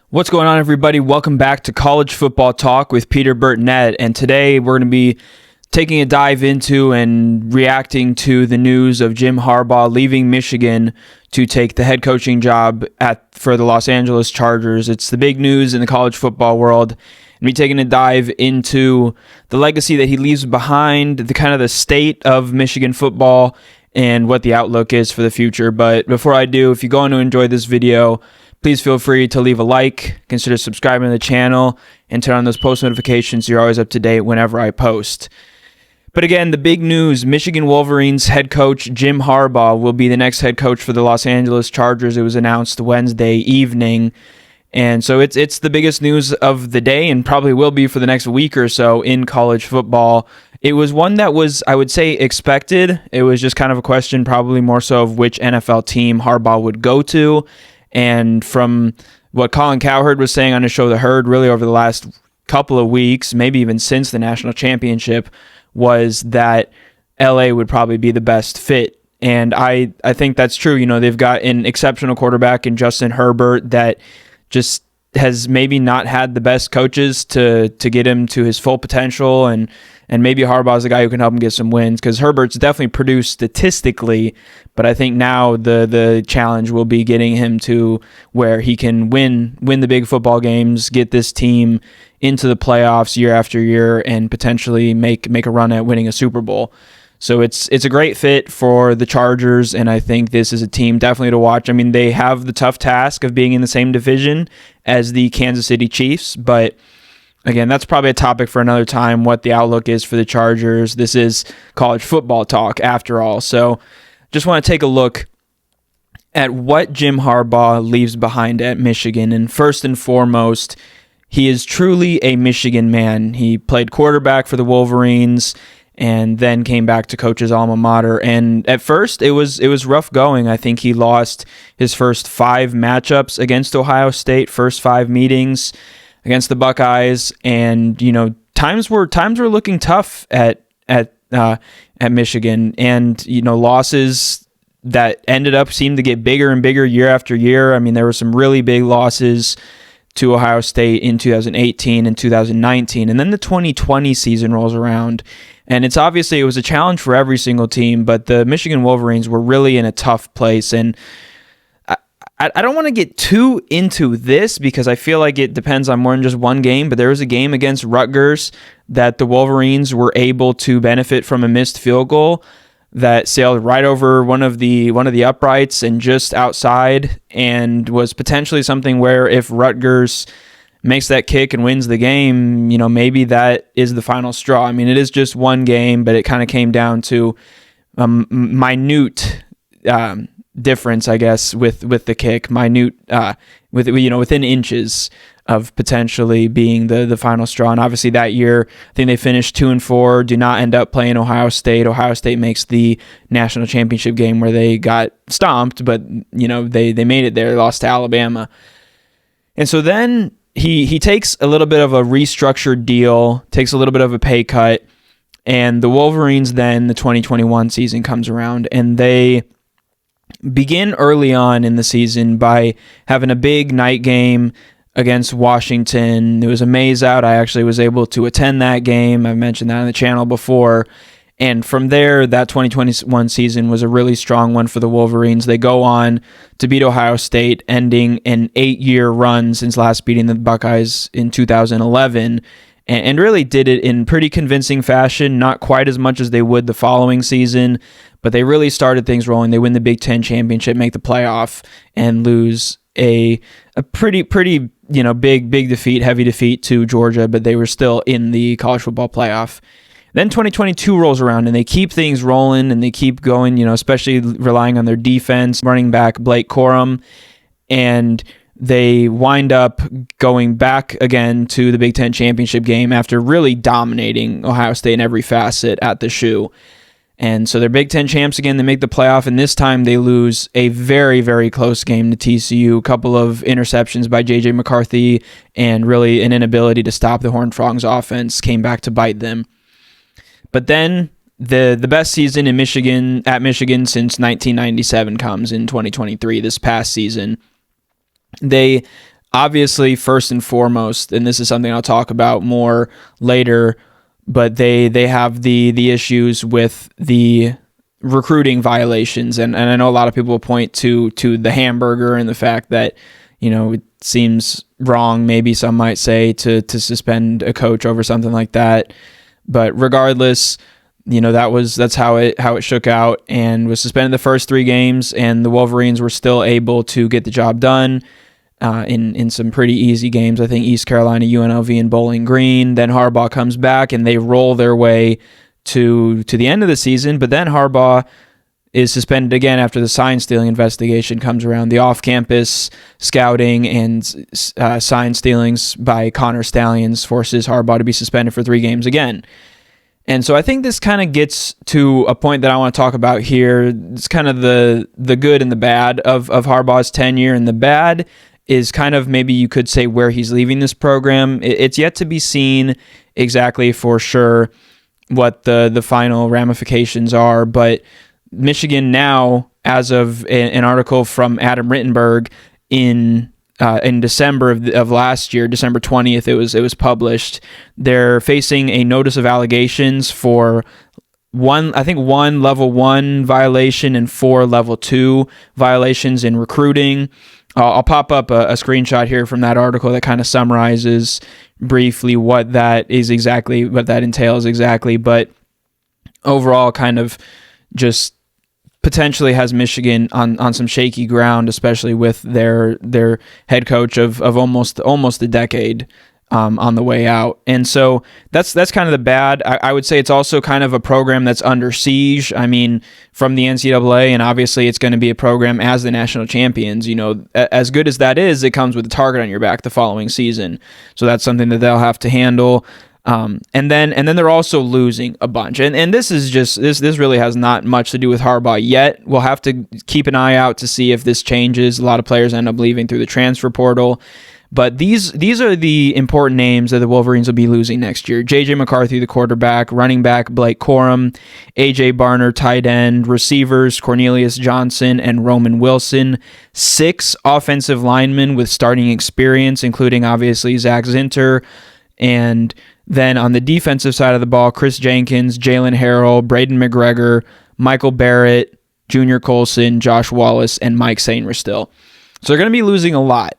What's going on, everybody? Welcome back to College Football Talk with Peter Burtonette, and today we're going to be taking a dive into and reacting to the news of Jim Harbaugh leaving Michigan to take the head coaching job for the Los Angeles Chargers. It's the big news in the college football world, and we're taking a dive into the legacy that he leaves behind, the state of Michigan football, and what the outlook is for the future. But before I do, if you're going to enjoy this video, please feel free to leave a like, consider subscribing to the channel, and turn on those post notifications so you're always up to date whenever I post. But again, the big news, Michigan Wolverines head coach Jim Harbaugh will be the next head coach for the Los Angeles Chargers. It was announced Wednesday evening. And so it's the biggest news of the day and probably will be for the next week or so in college football. It was one that was, I would say, expected. It was just kind of a question, probably more so of which NFL team Harbaugh would go to. And from what Colin Cowherd was saying on his show, The Herd, really over the last couple of weeks, maybe even since the national championship, was that LA would probably be the best fit. And I think that's true. You know, they've got an exceptional quarterback in Justin Herbert that just has maybe not had the best coaches to get him to his full potential, and maybe Harbaugh's the guy who can help him get some wins, because Herbert's definitely produced statistically, but I think now the challenge will be getting him to where he can win the big football games, get this team into the playoffs year after year, and potentially make a run at winning a Super Bowl. So it's a great fit for the Chargers, and I think this is a team definitely to watch. I mean, they have the tough task of being in the same division as the Kansas City Chiefs, but again, that's probably a topic for another time, what the outlook is for the Chargers. This is college football talk after all. So just want to take a look at what Jim Harbaugh leaves behind at Michigan. And first and foremost, he is truly a Michigan man. He played quarterback for the Wolverines and then came back to coach his alma mater. And at first, it was rough going. I think he lost his first 5 matchups against Ohio State, first 5 meetings against the Buckeyes, and you know times were looking tough at Michigan, and you know losses that ended up seemed to get bigger and bigger year after year. I mean, there were some really big losses to Ohio State in 2018 and 2019, and then the 2020 season rolls around, and it was a challenge for every single team, but the Michigan Wolverines were really in a tough place. And I don't want to get too into this because I feel like it depends on more than just one game, but there was a game against Rutgers that the Wolverines were able to benefit from a missed field goal that sailed right over one of the uprights and just outside, and was potentially something where if Rutgers makes that kick and wins the game, you know, maybe that is the final straw. I mean, it is just one game, but it kind of came down to minute difference, I guess, with the kick, minute, within inches of potentially being the final straw. And obviously that year, I think they finished 2-4, do not end up playing Ohio State. Ohio State makes the national championship game where they got stomped, but you know they made it there, lost to Alabama. And so then he takes a little bit of a restructured deal, takes a little bit of a pay cut, and the Wolverines then, the 2021 season comes around, and they begin early on in the season by having a big night game against Washington. There was a maze out. I actually was able to attend that game. I've mentioned that on the channel before. And from there, that 2021 season was a really strong one for the Wolverines. They go on to beat Ohio State, ending an 8-year run since last beating the Buckeyes in 2011. And really did it in pretty convincing fashion, not quite as much as they would the following season, but they really started things rolling. They win the Big Ten championship, make the playoff, and lose a pretty big defeat, heavy defeat to Georgia, but they were still in the college football playoff. Then 2022 rolls around, and they keep things rolling, and they keep going, especially relying on their defense, running back Blake Corum, and they wind up going back again to the Big Ten championship game after really dominating Ohio State in every facet at the shoe. And so they're Big Ten champs again. They make the playoff, and this time they lose a very, very close game to TCU. A couple of interceptions by J.J. McCarthy, and really an inability to stop the Horned Frogs offense came back to bite them. But then the best season at Michigan since 1997 comes in 2023, this past season. They obviously, first and foremost, and this is something I'll talk about more later, but they have the issues with the recruiting violations, and I know a lot of people point to the hamburger and the fact that, it seems wrong, maybe some might say, to suspend a coach over something like that. But regardless, that's how it shook out, and was suspended the first 3 games, and the Wolverines were still able to get the job done in some pretty easy games. I think East Carolina, UNLV, and Bowling Green. Then Harbaugh comes back, and they roll their way to the end of the season. But then Harbaugh is suspended again after the sign stealing investigation comes around. The off-campus scouting and sign stealings by Connor Stallions forces Harbaugh to be suspended for 3 games again. And so I think this kind of gets to a point that I want to talk about here. It's kind of the good and the bad of Harbaugh's tenure. And the bad is kind of, maybe you could say, where he's leaving this program. It's yet to be seen exactly for sure what the final ramifications are. But Michigan now, as of an article from Adam Rittenberg in December of last year, December 20th, it was published. They're facing a notice of allegations for one level 1 violation and 4 level 2 violations in recruiting. I'll pop up a screenshot here from that article that kind of summarizes briefly what that entails exactly. But overall, kind of just potentially has Michigan on some shaky ground, especially with their head coach of almost a decade on the way out. And so that's kind of the bad. I would say it's also kind of a program that's under siege. I mean, from the NCAA, and obviously it's going to be a program as the national champions. As good as that is, it comes with a target on your back the following season. So that's something that they'll have to handle. And then they're also losing a bunch. And this is just this really has not much to do with Harbaugh yet. We'll have to keep an eye out to see if this changes. A lot of players end up leaving through the transfer portal. But these are the important names that the Wolverines will be losing next year. J.J. McCarthy, the quarterback; running back Blake Corum; A.J. Barner, tight end; receivers Cornelius Johnson and Roman Wilson; 6 offensive linemen with starting experience, including obviously Zach Zinter; and then on the defensive side of the ball, Chris Jenkins, Jalen Harrell, Braden McGregor, Michael Barrett, Junior Colson, Josh Wallace, and Mike Sainristil still. So they're going to be losing a lot.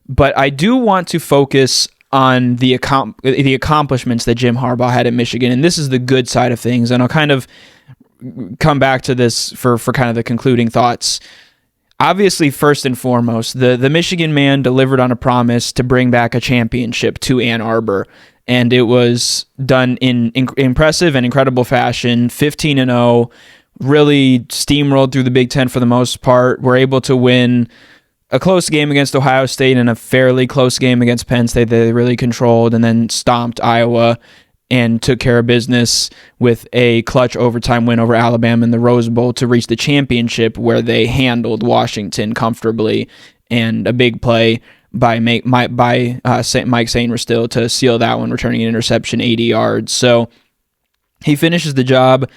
But I do want to focus on the accomplishments that Jim Harbaugh had at Michigan, and this is the good side of things. And I'll kind of come back to this for kind of the concluding thoughts. Obviously, first and foremost, the Michigan man delivered on a promise to bring back a championship to Ann Arbor, and it was done in impressive and incredible fashion. 15-0, really steamrolled through the Big Ten for the most part. Were able to win a close game against Ohio State and a fairly close game against Penn State that they really controlled, and then stomped Iowa and took care of business with a clutch overtime win over Alabama in the Rose Bowl to reach the championship, where they handled Washington comfortably, and a big play by Mike Sainristil still to seal that one, returning an interception 80 yards. So he finishes the job.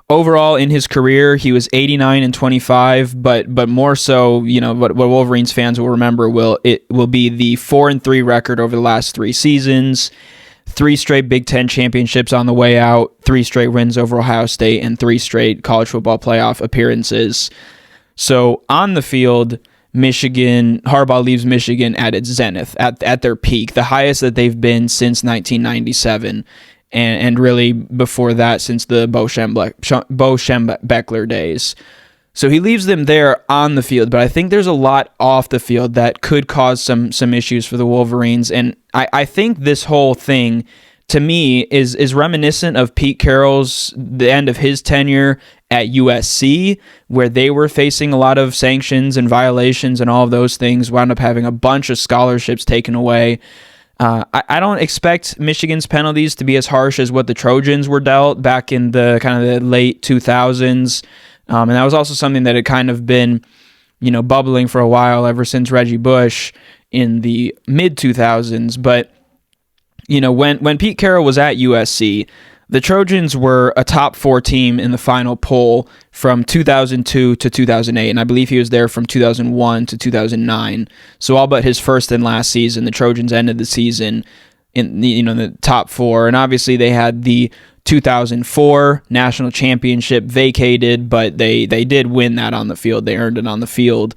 Overall, in his career, he was 89-25, but more so, what Wolverines fans will remember will be the 4-3 record over the last 3 seasons, 3 straight Big Ten championships on the way out, 3 straight wins over Ohio State, and 3 straight college football playoff appearances. So on the field, Harbaugh leaves Michigan at its zenith, at their peak, the highest that they've been since 1997. And really before that, since the Bo Schembechler days. So he leaves them there on the field, but I think there's a lot off the field that could cause some issues for the Wolverines. And I think this whole thing, to me, is reminiscent of Pete Carroll's, the end of his tenure at USC, where they were facing a lot of sanctions and violations and all of those things, wound up having a bunch of scholarships taken away. I don't expect Michigan's penalties to be as harsh as what the Trojans were dealt back in the kind of the late 2000s. And that was also something that had kind of been, bubbling for a while ever since Reggie Bush in the mid 2000s. But, when Pete Carroll was at USC, The Trojans were a top 4 team in the final poll from 2002 to 2008, and I believe he was there from 2001 to 2009. So all but his first and last season, the Trojans ended the season in the top 4, and obviously they had the 2004 national championship vacated, but they did win that on the field. They earned it on the field.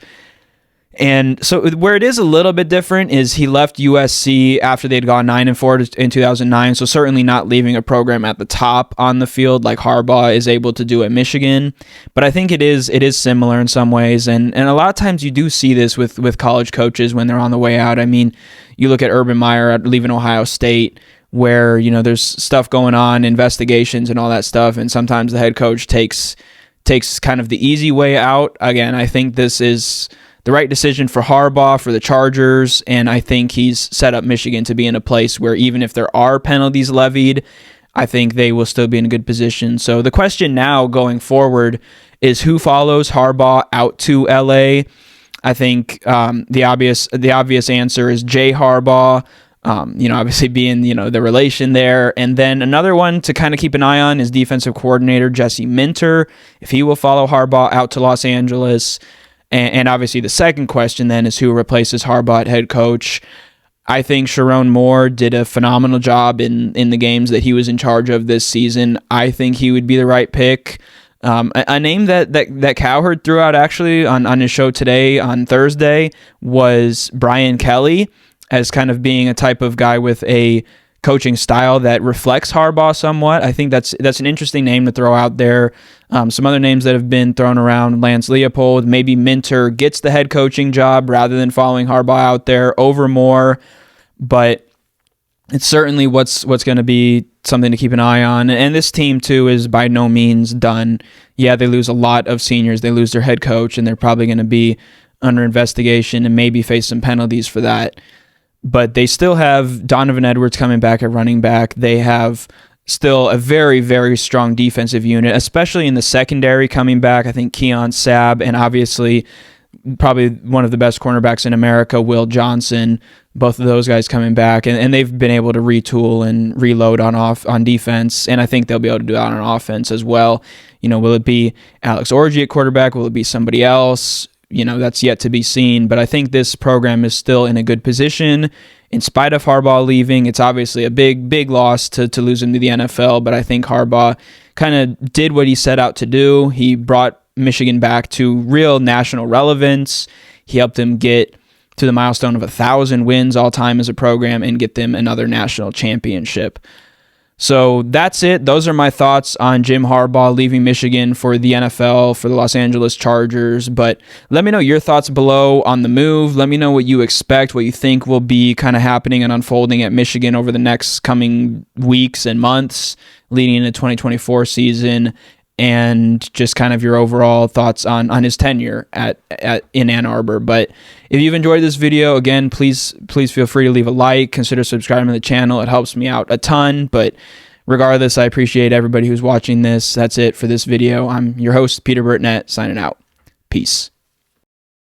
And so where it is a little bit different is he left USC after they'd gone 9-4 in 2009, so certainly not leaving a program at the top on the field like Harbaugh is able to do at Michigan. But I think it is similar in some ways, and a lot of times you do see this with college coaches when they're on the way out. I mean, you look at Urban Meyer leaving Ohio State, where there's stuff going on, investigations and all that stuff, and sometimes the head coach takes kind of the easy way out. Again, I think this is the right decision for Harbaugh, for the Chargers, and I think he's set up Michigan to be in a place where even if there are penalties levied, I think they will still be in a good position. So the question now going forward is who follows Harbaugh out to LA. I think the obvious answer is Jay Harbaugh. Obviously being, the relation there. And then another one to kind of keep an eye on is defensive coordinator Jesse Minter, if he will follow Harbaugh out to Los Angeles. And obviously the second question then is who replaces Harbaugh at head coach. I think Sharon Moore did a phenomenal job in the games that he was in charge of this season. I think he would be the right pick. A name that Cowherd threw out actually on his show today on Thursday was Brian Kelly, as kind of being a type of guy with a coaching style that reflects Harbaugh somewhat. I think that's an interesting name to throw out there. Some other names that have been thrown around, Lance Leopold, maybe Minter gets the head coaching job rather than following Harbaugh out there over Moore, but it's certainly what's going to be something to keep an eye on. And this team, too, is by no means done. Yeah, they lose a lot of seniors. They lose their head coach, and they're probably going to be under investigation and maybe face some penalties for that. But they still have Donovan Edwards coming back at running back. They have still a very, very strong defensive unit, especially in the secondary coming back. I think Keon Sabb and obviously probably one of the best cornerbacks in America, Will Johnson, both of those guys coming back. And they've been able to retool and reload on defense, and I think they'll be able to do that on offense as well. Will it be Alex Orji at quarterback? Will it be somebody else? That's yet to be seen, but I think this program is still in a good position in spite of Harbaugh leaving. It's obviously a big, big loss to lose him to the NFL, but I think Harbaugh kind of did what he set out to do. He brought Michigan back to real national relevance. He helped them get to the milestone of 1,000 wins all time as a program and get them another national championship. So that's it. Those are my thoughts on Jim Harbaugh leaving Michigan for the NFL, for the Los Angeles Chargers. But let me know your thoughts below on the move. Let me know what you expect, what you think will be kind of happening and unfolding at Michigan over the next coming weeks and months leading into 2024 season, and just kind of your overall thoughts on his tenure in Ann Arbor. But if you've enjoyed this video, again, please feel free to leave a like, consider subscribing to the channel. It helps me out a ton. But regardless, I appreciate everybody who's watching this. That's it for this video. I'm your host, Peter Burtnett, signing out. Peace.